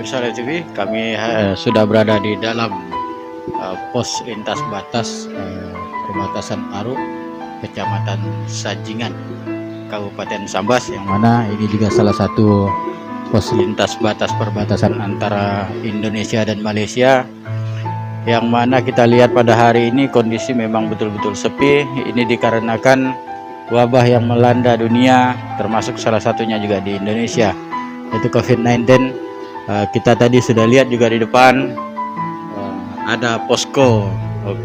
pemirsa Live TV, kami sudah berada di dalam pos lintas batas perbatasan Aru, Kecamatan Sajingan, Kabupaten Sambas, yang mana ini juga salah satu pos lintas batas perbatasan antara Indonesia dan Malaysia, yang mana kita lihat pada hari ini kondisi memang betul-betul sepi. Ini dikarenakan wabah yang melanda dunia, termasuk salah satunya juga di Indonesia, yaitu COVID-19. Kita tadi sudah lihat juga di depan ada posko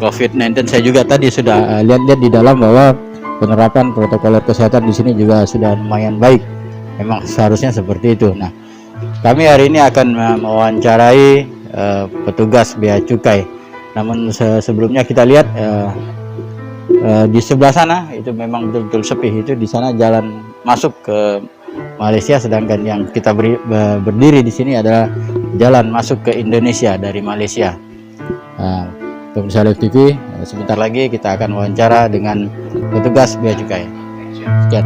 COVID-19. Saya juga tadi sudah lihat-lihat di dalam bahwa penerapan protokol kesehatan di sini juga sudah lumayan baik. Memang seharusnya seperti itu. Nah, kami hari ini akan mewawancarai petugas bea cukai. Namun sebelumnya kita lihat di sebelah sana itu memang betul-betul sepi. Itu di sana jalan masuk ke Malaysia, sedangkan yang kita berdiri di sini adalah jalan masuk ke Indonesia dari Malaysia. Pemirsa Live TV, sebentar lagi kita akan wawancara dengan petugas bea cukai. Sekian.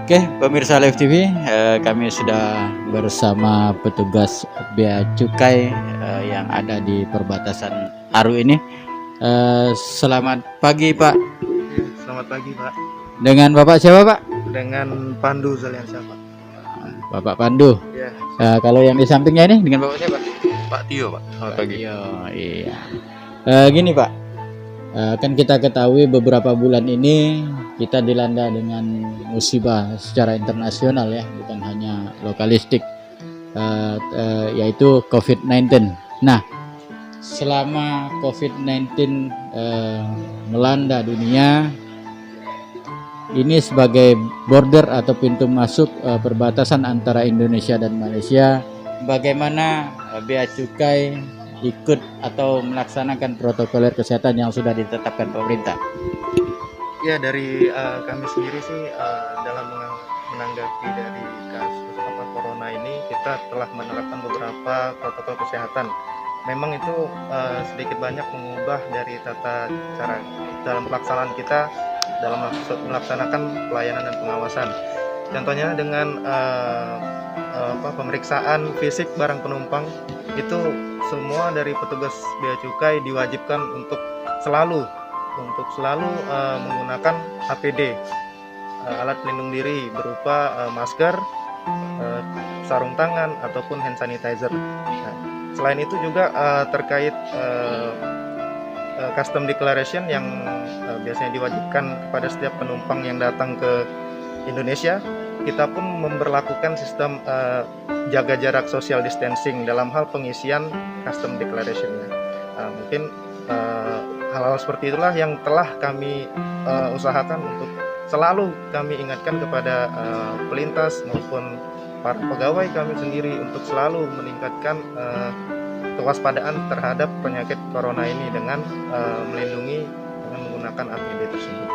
Oke, pemirsa Live TV, kami sudah bersama petugas bea cukai yang ada di perbatasan Aru ini. Selamat pagi, Pak. Selamat pagi, Pak. Dengan Bapak siapa, Pak? Dengan Pandu Zaliansyah, Pak. Bapak Pandu. Ya. Kalau yang di sampingnya ini dengan Bapak siapa? Pak Tio, Pak. Selamat pagi. Tio, iya. Gini, Pak. Kan kita ketahui beberapa bulan ini kita dilanda dengan musibah secara internasional ya, bukan hanya lokalistik, yaitu COVID-19. Nah, selama COVID-19 melanda dunia, ini sebagai border atau pintu masuk perbatasan antara Indonesia dan Malaysia, bagaimana bea cukai ikut atau melaksanakan protokol kesehatan yang sudah ditetapkan pemerintah? Ya, dari kami sendiri sih dalam menanggapi dari kasus corona ini, kita telah menerapkan beberapa protokol kesehatan. Memang itu sedikit banyak mengubah dari tata cara dalam pelaksanaan kita dalam melaksanakan pelayanan dan pengawasan. Contohnya dengan pemeriksaan fisik barang penumpang, itu semua dari petugas bea cukai diwajibkan untuk selalu menggunakan APD, alat pelindung diri berupa masker, sarung tangan ataupun hand sanitizer. Nah, selain itu juga terkait custom declaration yang biasanya diwajibkan kepada setiap penumpang yang datang ke Indonesia, kita pun memberlakukan sistem jaga jarak social distancing dalam hal pengisian custom declaration-nya. Mungkin hal-hal seperti itulah yang telah kami usahakan untuk selalu kami ingatkan kepada pelintas maupun para pegawai kami sendiri untuk selalu meningkatkan kewaspadaan terhadap penyakit corona ini dengan melindungi dengan menggunakan APD tersebut.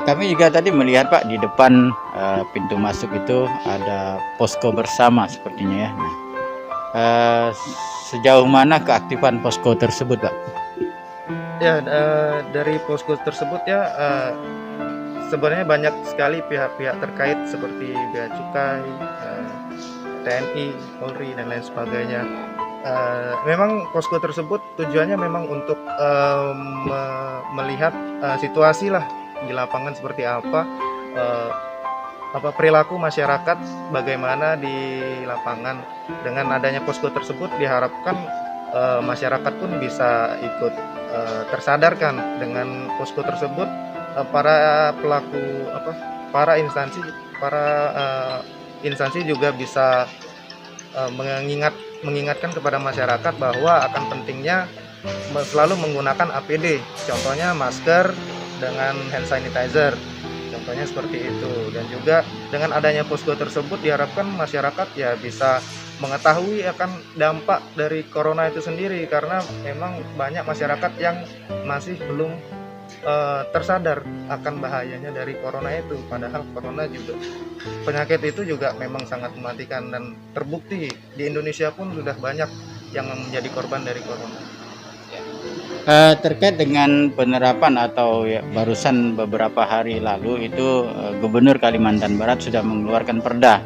Kami juga tadi melihat, Pak, di depan pintu masuk itu ada posko bersama sepertinya ya. Nah, sejauh mana keaktifan posko tersebut, Pak? Ya, dari posko tersebut ya sebenarnya banyak sekali pihak-pihak terkait seperti bea cukai, TNI, Polri dan lain sebagainya. Memang posko tersebut tujuannya memang untuk melihat situasi lah di lapangan seperti apa perilaku masyarakat bagaimana di lapangan. Dengan adanya posko tersebut diharapkan masyarakat pun bisa ikut tersadarkan dengan posko tersebut. Para pelaku para instansi juga bisa mengingatkan kepada masyarakat bahwa akan pentingnya selalu menggunakan APD, contohnya masker dengan hand sanitizer, contohnya seperti itu. Dan juga dengan adanya posko tersebut diharapkan masyarakat ya bisa mengetahui akan dampak dari corona itu sendiri, karena memang banyak masyarakat yang masih belum tersadar akan bahayanya dari corona itu. Padahal corona juga, penyakit itu juga memang sangat mematikan, dan terbukti di Indonesia pun sudah banyak yang menjadi korban dari corona. Terkait dengan penerapan atau ya, barusan beberapa hari lalu itu Gubernur Kalimantan Barat sudah mengeluarkan perda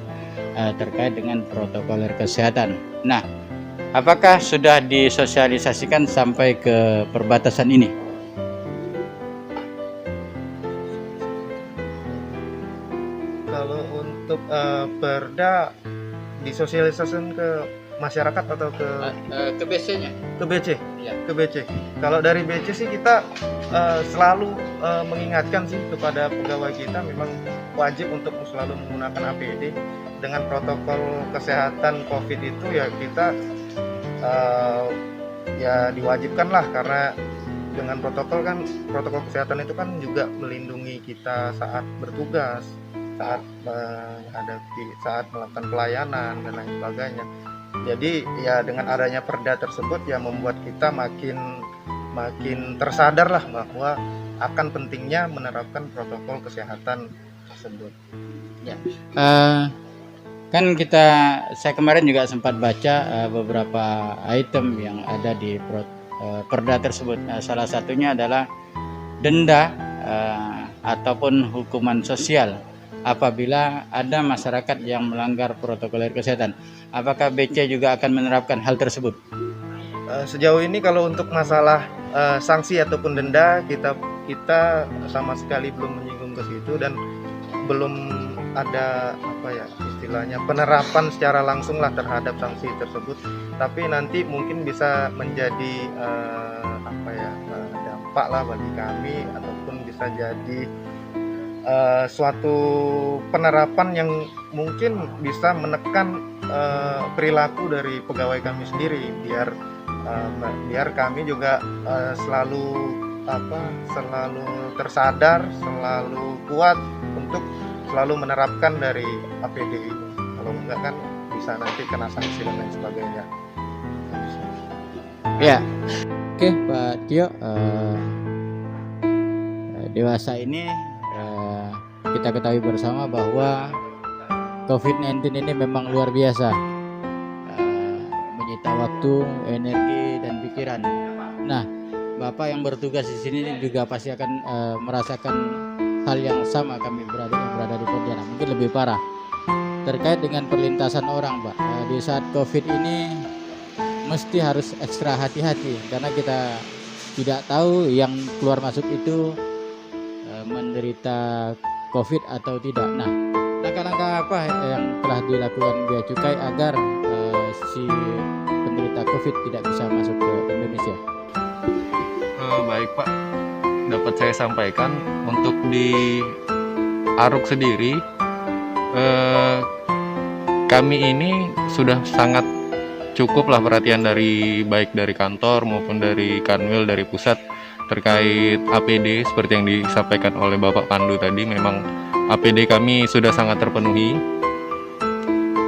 terkait dengan protokol kesehatan. Nah, apakah sudah disosialisasikan sampai ke perbatasan ini? Kalau untuk perda disosialisasikan ke masyarakat atau Ke BC-nya? ke BC? Iya. Ke BC. Kalau dari BC sih kita selalu mengingatkan sih kepada pegawai kita memang wajib untuk selalu menggunakan APD dengan protokol kesehatan COVID itu ya kita ya diwajibkan lah, karena dengan protokol kesehatan itu kan juga melindungi kita saat bertugas, saat melakukan pelayanan dan lain sebagainya. Jadi ya dengan adanya perda tersebut ya membuat kita makin tersadar lah bahwa akan pentingnya menerapkan protokol kesehatan tersebut. Ya. Kan saya kemarin juga sempat baca beberapa item yang ada di perda tersebut. Salah satunya adalah denda ataupun hukuman sosial apabila ada masyarakat yang melanggar protokol kesehatan. Apakah BC juga akan menerapkan hal tersebut? Sejauh ini kalau untuk masalah sanksi ataupun denda kita sama sekali belum menyinggung ke situ dan belum ada istilahnya penerapan secara langsung lah terhadap sanksi tersebut. Tapi nanti mungkin bisa menjadi dampak lah bagi kami, ataupun bisa jadi suatu penerapan yang mungkin bisa menekan perilaku dari pegawai kami sendiri, biar kami juga selalu tersadar, selalu kuat untuk selalu menerapkan dari APD ini. Kalau enggak kan bisa nanti kena sanksi dan lain sebagainya. Ya, oke Pak Tio, dewasa ini kita ketahui bersama bahwa COVID-19 ini memang luar biasa, menyita waktu, energi, dan pikiran. Nah, Bapak yang bertugas di sini juga pasti akan merasakan hal yang sama kami berada di Pontianak, mungkin lebih parah terkait dengan perlintasan orang, Pak. Di saat COVID ini mesti harus ekstra hati-hati karena kita tidak tahu yang keluar masuk itu menderita COVID atau tidak. Nah, langkah-langkah apa yang telah dilakukan Bea Cukai agar si penderita COVID tidak bisa masuk ke Indonesia? Baik Pak, dapat saya sampaikan untuk di Aruk sendiri, kami ini sudah sangat cukup lah perhatian baik dari kantor maupun dari Kanwil, dari pusat terkait APD seperti yang disampaikan oleh Bapak Pandu tadi. Memang APD kami sudah sangat terpenuhi.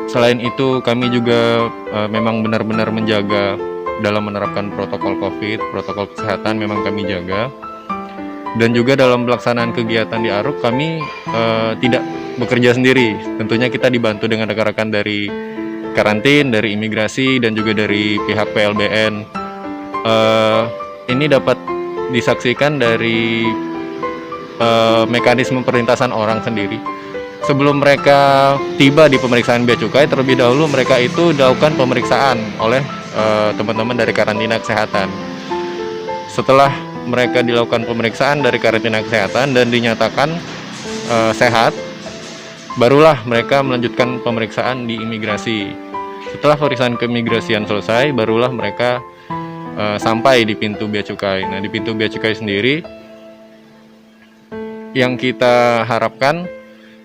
Selain itu kami juga memang benar-benar menjaga dalam menerapkan protokol COVID, protokol kesehatan memang kami jaga. Dan juga dalam pelaksanaan kegiatan di Aruk kami tidak bekerja sendiri. Tentunya kita dibantu dengan rekan-rekan dari karantin, dari imigrasi, dan juga dari pihak PLBN. Ini dapat disaksikan dari mekanisme perlintasan orang sendiri. Sebelum mereka tiba di pemeriksaan Bea Cukai, terlebih dahulu mereka itu dilakukan pemeriksaan oleh teman-teman dari karantina kesehatan. Setelah mereka dilakukan pemeriksaan dari karantina kesehatan dan dinyatakan sehat, barulah mereka melanjutkan pemeriksaan di imigrasi. Setelah pemeriksaan keimigrasian selesai, barulah mereka sampai di pintu Bea Cukai. Nah, di pintu Bea Cukai sendiri yang kita harapkan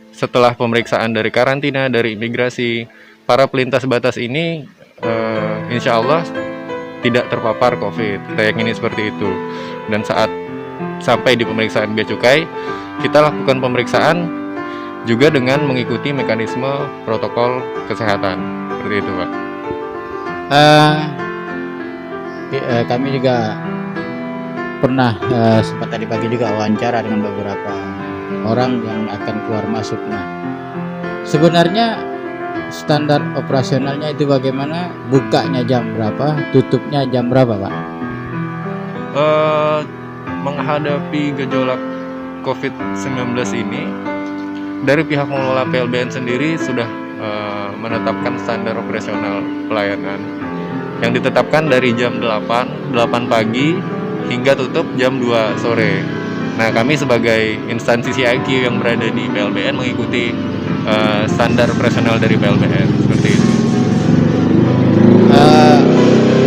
setelah pemeriksaan dari karantina, dari imigrasi, para pelintas batas ini insya Allah tidak terpapar COVID. Kita yakini seperti itu. Dan saat sampai di pemeriksaan Bea Cukai, kita lakukan pemeriksaan juga dengan mengikuti mekanisme protokol kesehatan. Seperti itu, Pak. Kami juga pernah sempat tadi pagi juga wawancara dengan beberapa orang yang akan keluar masuk. Nah, sebenarnya standar operasionalnya itu bagaimana? Bukanya jam berapa? Tutupnya jam berapa, Pak? Menghadapi gejolak COVID-19 ini, dari pihak pengelola PLBN sendiri sudah menetapkan standar operasional pelayanan yang ditetapkan dari jam 8 pagi hingga tutup jam 2 sore. Nah, kami sebagai instansi CIQ yang berada di PLBN mengikuti standar operasional dari PLBN seperti itu.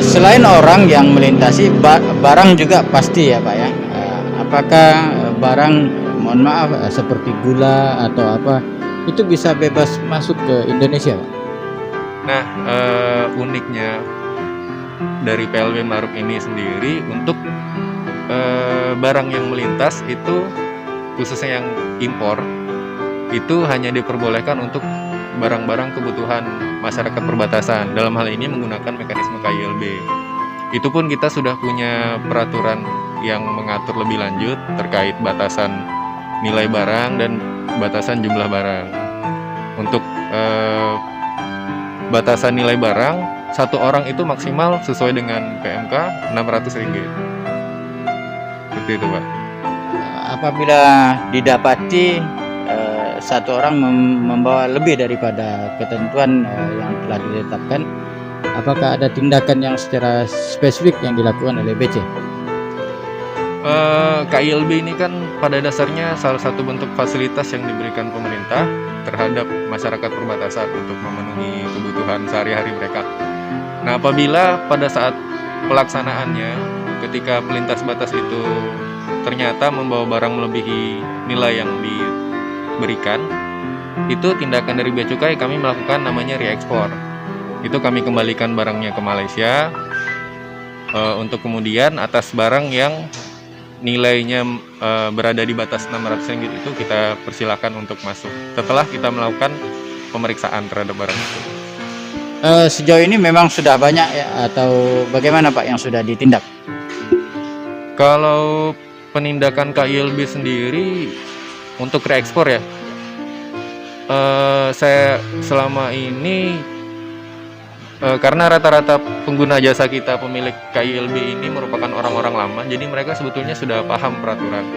Selain orang yang melintasi, barang juga pasti ya Pak ya. Apakah barang, mohon maaf, seperti gula atau apa, itu bisa bebas masuk ke Indonesia Pak? Nah, uniknya dari PLB Maruk ini sendiri, untuk barang yang melintas itu, khususnya yang impor, itu hanya diperbolehkan untuk barang-barang kebutuhan masyarakat perbatasan. Dalam hal ini menggunakan mekanisme KILB. Itu pun kita sudah punya peraturan yang mengatur lebih lanjut terkait batasan nilai barang dan batasan jumlah barang. Untuk batasan nilai barang, satu orang itu maksimal sesuai dengan PMK Rp600. Seperti itu Pak. Apabila didapati satu orang membawa lebih daripada ketentuan yang telah ditetapkan, apakah ada tindakan yang secara spesifik yang dilakukan oleh BC? KILB ini kan pada dasarnya salah satu bentuk fasilitas yang diberikan pemerintah terhadap masyarakat perbatasan untuk memenuhi kebutuhan sehari-hari mereka. Nah, apabila pada saat pelaksanaannya, ketika pelintas batas itu ternyata membawa barang melebihi nilai yang diberikan, itu tindakan dari Bea Cukai kami melakukan namanya reekspor. Itu kami kembalikan barangnya ke Malaysia, untuk kemudian atas barang yang nilainya berada di batas Rp600 itu kita persilakan untuk masuk setelah kita melakukan pemeriksaan terhadap barang itu. Sejauh ini memang sudah banyak ya, atau bagaimana Pak yang sudah ditindak? Kalau penindakan KILB sendiri untuk reekspor ya, saya selama ini karena rata-rata pengguna jasa kita, pemilik KILB ini merupakan orang-orang lama, jadi mereka sebetulnya sudah paham peraturan.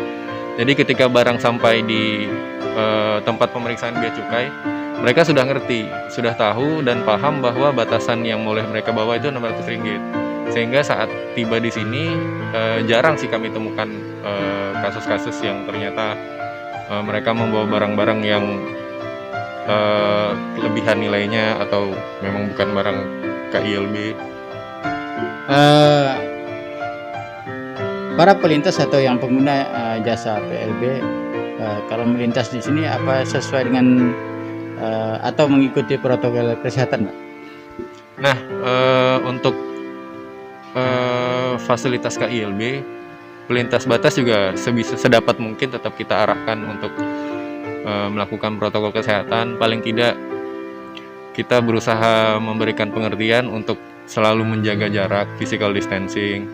Jadi ketika barang sampai di tempat pemeriksaan Bea Cukai, mereka sudah ngerti, sudah tahu dan paham bahwa batasan yang boleh mereka bawa itu Rp600. Sehingga saat tiba di sini jarang sih kami temukan kasus-kasus yang ternyata mereka membawa barang-barang yang kelebihan nilainya atau memang bukan barang KILB. Para pelintas atau yang pengguna jasa PLB, kalau melintas di sini apa sesuai dengan atau mengikuti protokol kesehatan, Pak? Nah, untuk fasilitas KILB, pelintas batas juga sedapat mungkin tetap kita arahkan untuk melakukan protokol kesehatan. Paling tidak kita berusaha memberikan pengertian untuk selalu menjaga jarak, physical distancing,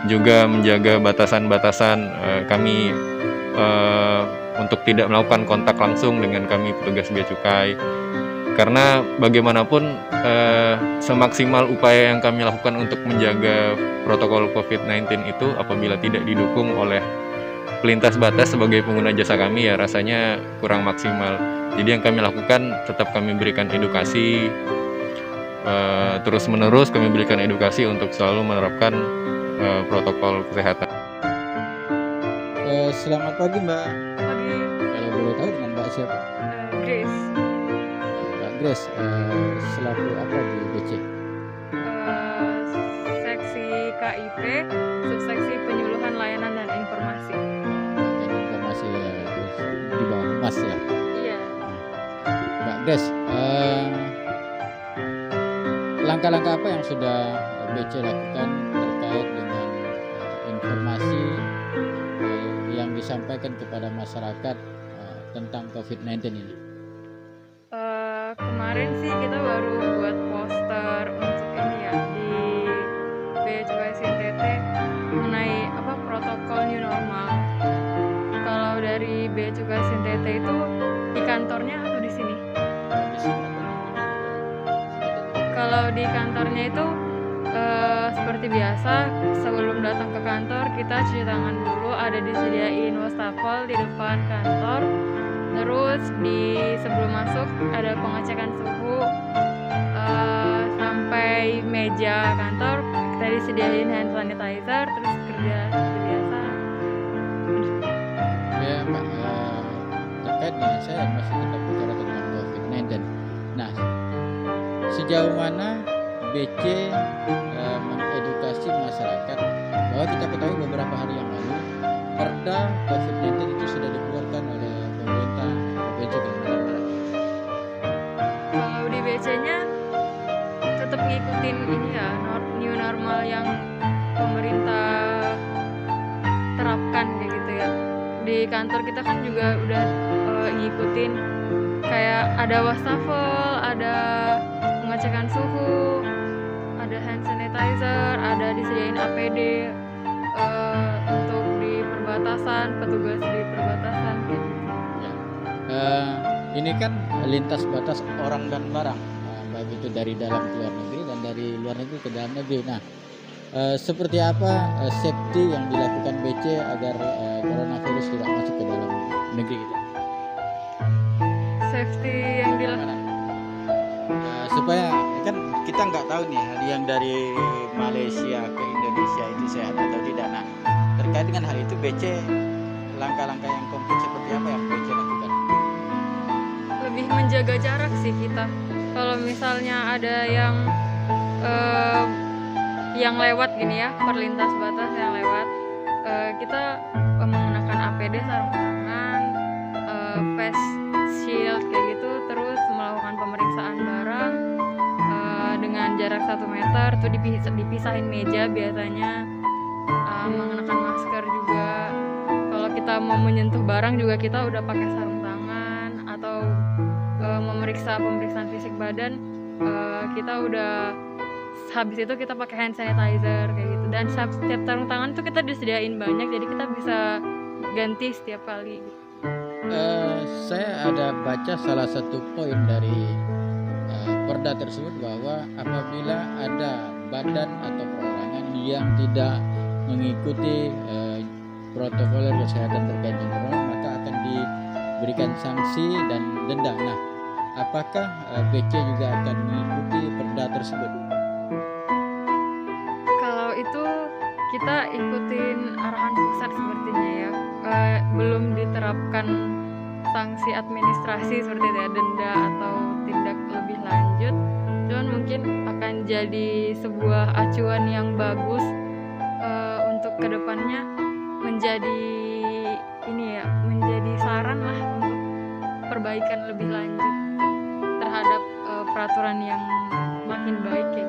juga menjaga batasan-batasan kami untuk tidak melakukan kontak langsung dengan kami petugas Bea Cukai. Karena bagaimanapun semaksimal upaya yang kami lakukan untuk menjaga protokol COVID-19 itu, apabila tidak didukung oleh pelintas batas sebagai pengguna jasa kami, ya rasanya kurang maksimal. Jadi yang kami lakukan tetap kami berikan edukasi, terus menerus kami berikan edukasi untuk selalu menerapkan protokol kesehatan. Selamat pagi Mbak. Pagi, Kalau boleh tahu dengan Mbak siapa? Grace. Mbak Grace, selaku apa di BC? Seksi KIP, subseksi penyuluhan layanan dan informasi. Bagian informasi ya, terus di bawah Mas ya. Iya. Mbak Grace, langkah-langkah apa yang sudah BC lakukan terkait dengan informasi yang disampaikan kepada masyarakat tentang COVID-19 ini? Kemarin sih kita baru buat poster untuk ini ya di Bea Cukai SINTT mengenai protokol new normal. Kalau dari Bea Cukai SINTT itu di kantornya atau di sini? Kalau di kantornya itu seperti biasa, sebelum datang ke kantor kita cuci tangan dulu, ada disediain wastafel di depan kantor. Terus di sebelum masuk ada pengecekan suhu, sampai meja kantor kita disediain hand sanitizer, terus kerja seperti biasa. Ya Mbak, terkait dengan saya masih tetap bicara tentang COVID-19. Nah, sejauh mana BC mengedukasi masyarakat bahwa kita ketahui beberapa hari yang lalu Perda COVID-19 itu sudah dikeluarkan oleh pemerintah Provinsi Kalimantan Barat. Kalau di BC-nya tetap ngikutin ini ya, new normal yang pemerintah terapkan kayak gitu ya. Di kantor kita kan juga udah ngikutin, kayak ada wastafel, ada pengecekan suhu, ada hand sanitizer, ada disediain APD untuk di perbatasan, petugas di perbatasan kayak gitu. Ini kan lintas batas orang dan barang, baik itu dari dalam ke luar negeri dan dari luar negeri ke dalam negeri. Nah, seperti apa safety yang dilakukan BC agar coronavirus tidak masuk ke dalam negeri kita? Safety yang dilakukan Supaya kan kita nggak tahu nih yang dari Malaysia ke Indonesia itu sehat atau tidak. Nah, terkait dengan hal itu BC langkah-langkah yang konkret seperti apa yang BC lakukan? lebih menjaga jarak sih kita. Kalau misalnya ada yang lewat gini ya, perlintas batas yang lewat, kita menggunakan APD, sarung tangan, face shield kayak gitu, terus melakukan pemeriksaan barang dengan jarak 1 meter, tuh dipisahin meja biasanya, mengenakan masker juga. Kalau kita mau menyentuh barang juga kita udah pakai sarung tangan, atau memeriksa pemeriksaan fisik badan, kita udah habis itu kita pakai hand sanitizer kayak gitu. Dan setiap sarung tangan tuh kita disediain banyak, jadi kita bisa ganti setiap kali gitu. Saya ada baca salah satu poin dari perda tersebut bahwa apabila ada badan atau perorangan yang tidak mengikuti protokol kesehatan terkait dengan corona, maka akan diberikan sanksi dan denda. Nah, apakah BC juga akan mengikuti perda tersebut? Kalau itu kita ikutin arahan pusat sepertinya ya. Belum diterapkan sanksi administrasi seperti itu ya, denda atau tindak lebih lanjut. Cuman mungkin akan jadi sebuah acuan yang bagus untuk kedepannya, menjadi ini ya, menjadi saran lah untuk perbaikan lebih lanjut terhadap peraturan yang makin baik ya.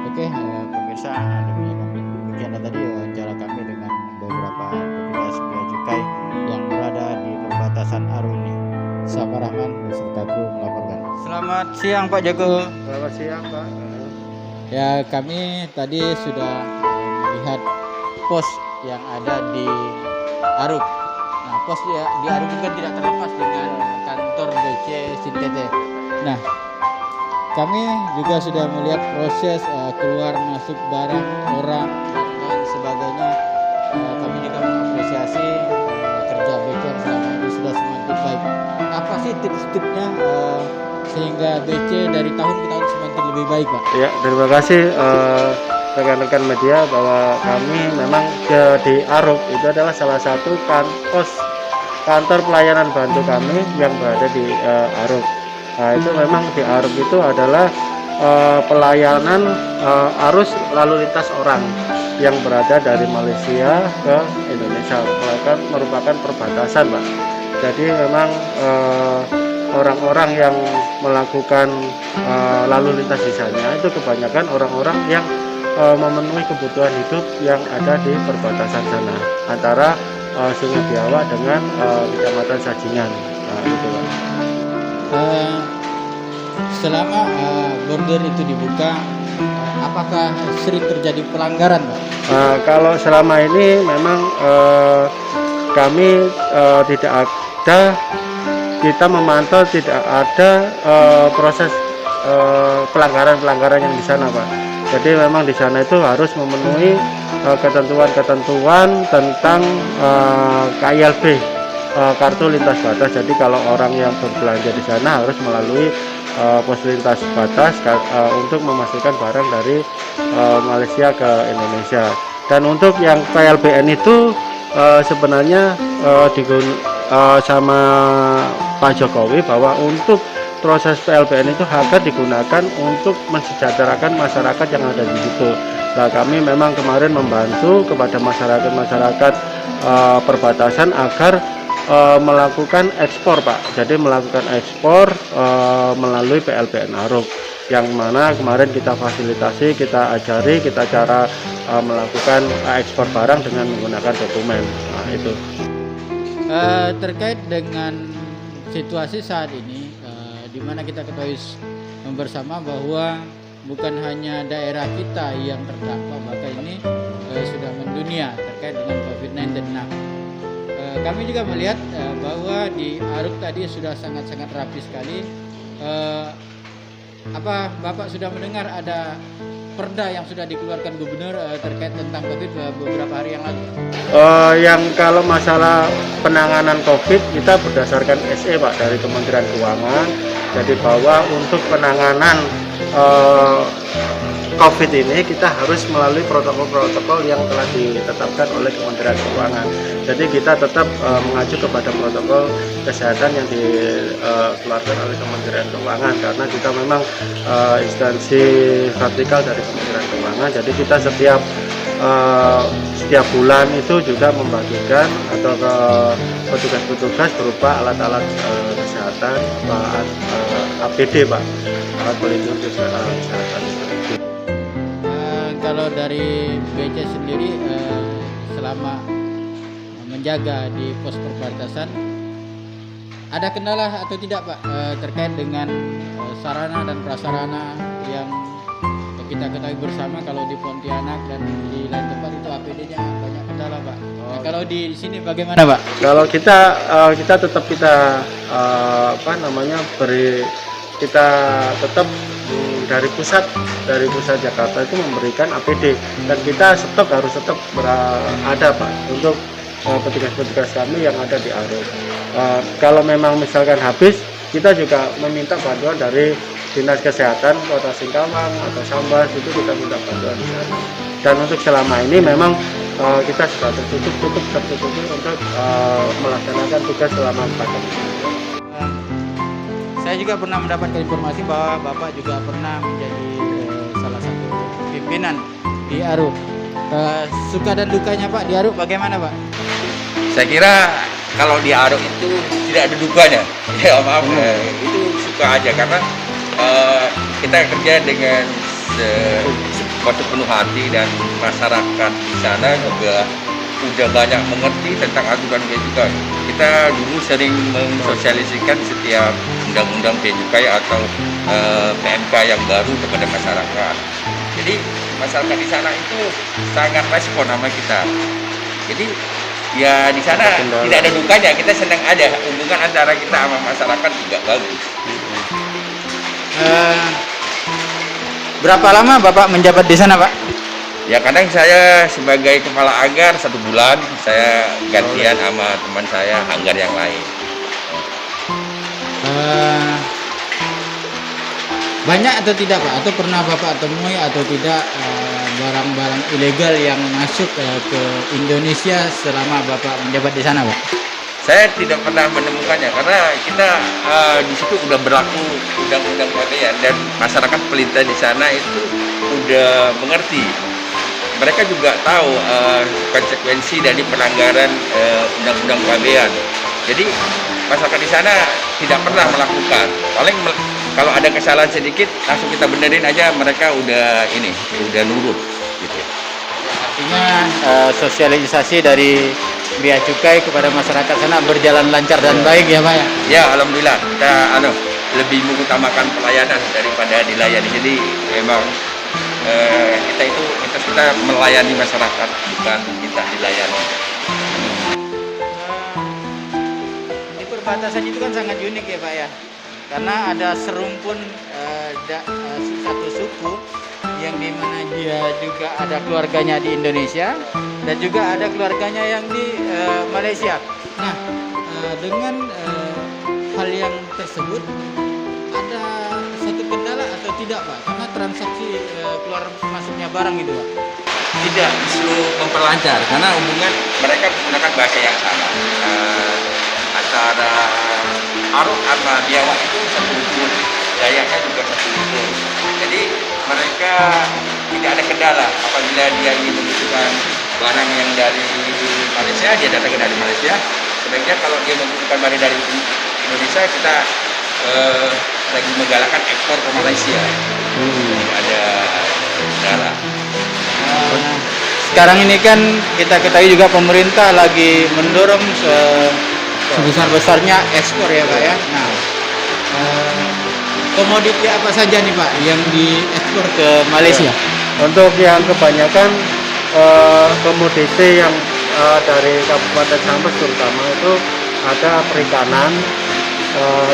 Oke, pemirsa, demikian tadi wawancara kami dengan beberapa petugas bea cukai yang berada di perbatasan Aru ini. Safar Rahman beserta kru melaporkan. Selamat siang Pak Joko. Selamat siang Pak. Ya, kami tadi sudah melihat pos yang ada di Aruk. Nah, pos di Aruk juga tidak terlepas dengan kantor BC Sintete. Nah, kami juga sudah melihat proses keluar masuk barang orang dan lain sebagainya. Kami juga mengapresiasi kerja BC selama ini sudah semakin baik. Apa sih tips-tipsnya sehingga BC dari tahun ke tahun semakin lebih baik, Pak? Ya, terima kasih rekan-rekan media bahwa kami memang di Aruk itu adalah salah satu kantor pelayanan bantu kami yang berada di Aruk. Nah, itu memang di Aruk itu adalah pelayanan arus lalu lintas orang yang berada dari Malaysia ke Indonesia, merupakan perbatasan, Pak. Jadi memang orang-orang yang melakukan lalu lintas di sana itu kebanyakan orang-orang yang memenuhi kebutuhan hidup yang ada di perbatasan sana antara Sungai Biawak dengan Kecamatan Sajingan. Nah, itu, Pak. Selama border itu dibuka, apakah sering terjadi pelanggaran, Pak? Kalau selama ini memang kami tidak ada, kita memantau tidak ada proses pelanggaran-pelanggaran yang di sana, Pak. Jadi memang di sana itu harus memenuhi ketentuan-ketentuan tentang KILB kartu lintas batas. Jadi kalau orang yang berbelanja di sana harus melalui pos lintas batas untuk memastikan barang dari Malaysia ke Indonesia. Dan untuk yang PLBN itu sebenarnya sama Pak Jokowi bahwa untuk proses PLBN itu akan digunakan untuk mensejahterakan masyarakat yang ada di situ. Nah, kami memang kemarin membantu kepada masyarakat perbatasan agar melakukan ekspor, Pak. Jadi melakukan ekspor melalui PLBN Aruk, yang mana kemarin kita fasilitasi, kita ajari, kita cara melakukan ekspor barang dengan menggunakan dokumen. Nah, itu. Terkait dengan situasi saat ini, di mana kita ketahui bersama bahwa bukan hanya daerah kita yang terdampak, bahkan ini sudah mendunia terkait dengan COVID-19. Nah, kami juga melihat bahwa di Aruk tadi sudah sangat-sangat rapi sekali. Apa Bapak sudah mendengar ada perda yang sudah dikeluarkan Gubernur terkait tentang COVID beberapa hari yang lalu? Yang kalau masalah penanganan COVID kita berdasarkan SE, Pak, dari Kementerian Keuangan. Jadi bahwa untuk penanganan COVID ini kita harus melalui protokol-protokol yang telah ditetapkan oleh Kementerian Keuangan. Jadi kita tetap mengacu kepada protokol kesehatan yang dikeluarkan oleh Kementerian Keuangan, karena kita memang instansi vertikal dari Kementerian Keuangan. Jadi kita setiap bulan itu juga membagikan atau ke petugas-petugas berupa alat-alat kesehatan, APD, Pak, alat pelindung kesehatan. Kalau dari BC sendiri selama menjaga di pos perbatasan, ada kendala atau tidak, Pak, terkait dengan sarana dan prasarana yang kita ketahui bersama kalau di Pontianak dan di lain tempat itu APD-nya banyak kendala, Pak. Nah, kalau di sini bagaimana, Pak? Kalau kita tetap tetap dari pusat Jakarta itu memberikan APD, dan kita harus tetap berada, Pak, untuk petugas-petugas kami yang ada di Aruk. Kalau memang misalkan habis, kita juga meminta bantuan dari Dinas Kesehatan Kota Singkawang atau Sambas, itu kita minta bantuan di sana. Dan untuk selama ini memang kita sudah tertutup untuk melaksanakan tugas selama 4 hari. Saya juga pernah mendapatkan informasi bahwa Bapak juga pernah menjadi salah satu pimpinan di Aruk. Suka dan dukanya, Pak, di Aruk bagaimana, Pak? Saya kira kalau di Aruk itu tidak ada dukanya. Ya maaf, itu suka aja karena kita kerja dengan sepenuh hati, dan masyarakat di sana juga udah banyak mengerti tentang aturan bea cukai. Kita dulu sering mensosialisasikan setiap undang-undang bea cukai atau PMK yang baru kepada masyarakat. Jadi masyarakat di sana itu sangat respon sama kita. Jadi ya di sana tidak ada dukanya, kita senang aja, hubungan antara kita sama masyarakat juga bagus. Berapa lama Bapak menjabat di sana, Pak? Ya kadang saya sebagai kepala Anggar 1 bulan, saya gantian sama teman saya Anggar yang lain. Banyak atau tidak, Pak? Atau pernah Bapak temui atau tidak barang-barang ilegal yang masuk ke Indonesia selama Bapak menjabat di sana, Pak? Saya tidak pernah menemukannya karena kita di situ udah berlaku undang-undang PPN, dan masyarakat pelintas di sana itu udah mengerti. Mereka juga tahu konsekuensi dari pelanggaran undang-undang pabean. Jadi masyarakat di sana tidak pernah melakukan. Paling kalau ada kesalahan sedikit langsung kita benerin aja, mereka udah nurut gitu. Artinya sosialisasi dari bea cukai kepada masyarakat sana berjalan lancar dan baik ya, Pak, ya? Ya, alhamdulillah. Kita lebih mengutamakan pelayanan daripada dilayani. Jadi memang kita melayani masyarakat, bukan kita dilayani. Di perbatasan itu kan sangat unik ya, Pak, ya, karena ada serumpun satu suku yang dimana dia juga ada keluarganya di Indonesia dan juga ada keluarganya yang di Malaysia. Nah, dengan hal yang tersebut ada satu kendala atau tidak Pak? Karena transaksi keluar masuknya barang itu Pak. Tidak, justru memperlancar karena hubungan mereka menggunakan bahasa yang sama. Antara Aruk sama Biawak itu satu unsur, Dayaknya juga satu unsur. Jadi mereka tidak ada kendala apabila dia ingin membutuhkan barang yang dari Malaysia, dia datang dari Malaysia. Sebaiknya kalau dia membutuhkan barang dari Indonesia, kita lagi menggalakkan ekspor ke Malaysia. Tidak ada kendala. Nah, sekarang ini kan kita ketahui juga pemerintah lagi mendorong sebesar-besarnya ekspor ya Pak ya. Nah, komoditi apa saja nih Pak yang diekspor ke Malaysia? Untuk yang kebanyakan komoditi yang dari Kabupaten Sambas terutama itu ada perikanan,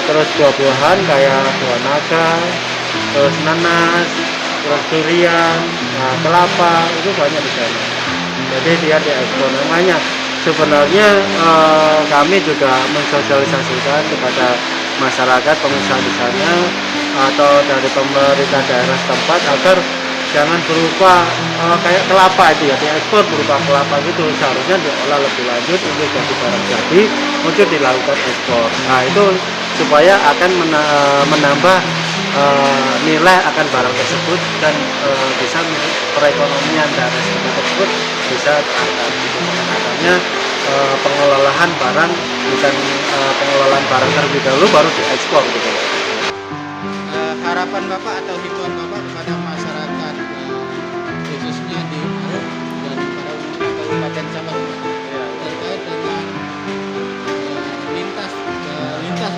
terus buah-buahan kayak buah naga, terus nanas, terus durian, kelapa, itu banyak di sana. Jadi dia diekspor. Namanya sebenarnya kami juga mensosialisasikan kepada masyarakat pengusaha di sana atau dari pemerintah daerah setempat agar jangan berupa kayak kelapa itu ya, diekspor berupa kelapa gitu, seharusnya diolah lebih lanjut untuk jadi barang jadi untuk dilakukan ekspor. Nah itu supaya akan menambah nilai akan barang tersebut dan bisa perekonomian dari sekitar tersebut bisa terangkat gitu. Makanya pengelolaan barang bukan pengelolaan barang terlebih dahulu baru diekspor gitu. Harapan Bapak atau himbauan Bapak kepada masyarakat khususnya di Aruk dan pada umumnya Kabupaten Sambas terkait dengan lintas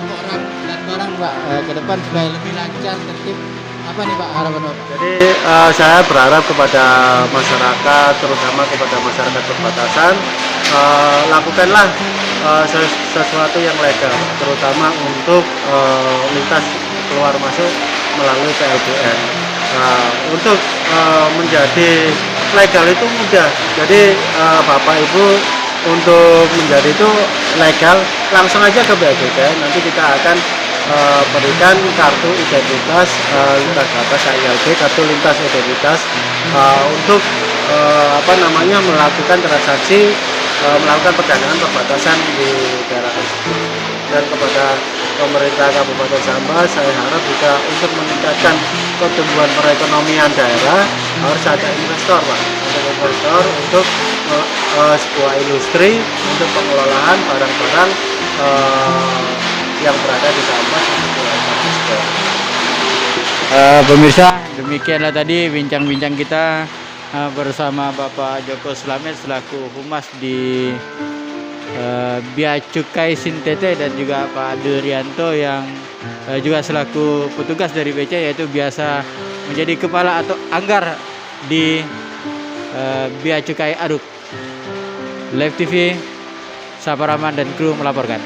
orang dan barang Pak ke depan supaya lebih lancar tertib, apa nih Pak harapan Bapak? Jadi saya berharap kepada masyarakat, terutama kepada masyarakat perbatasan, lakukanlah sesuatu yang legal, terutama untuk lintas keluar masuk melalui PLBN. Untuk menjadi legal itu mudah. Jadi Bapak Ibu untuk menjadi itu legal langsung aja ke PLBN. Nanti kita akan berikan kartu identitas lintas batas KILB, kartu lintas identitas untuk melakukan transaksi, melakukan perdagangan perbatasan di daerah tersebut. Dan kepada pemerintah Kabupaten Sambas, saya harap juga untuk meningkatkan pertumbuhan perekonomian daerah harus ada investor Pak, ada investor untuk sebuah industri untuk pengelolaan barang-barang yang berada di Sambas untuk dilakukan ekspor. Pemirsa, demikianlah tadi bincang-bincang kita bersama Bapak Joko Slamet selaku Humas di Bea Cukai Sintete dan juga Pak Durianto yang juga selaku petugas dari BC, yaitu biasa menjadi kepala atau anggar di Bea Cukai Aruk. Live TV, Saparaman dan kru melaporkan.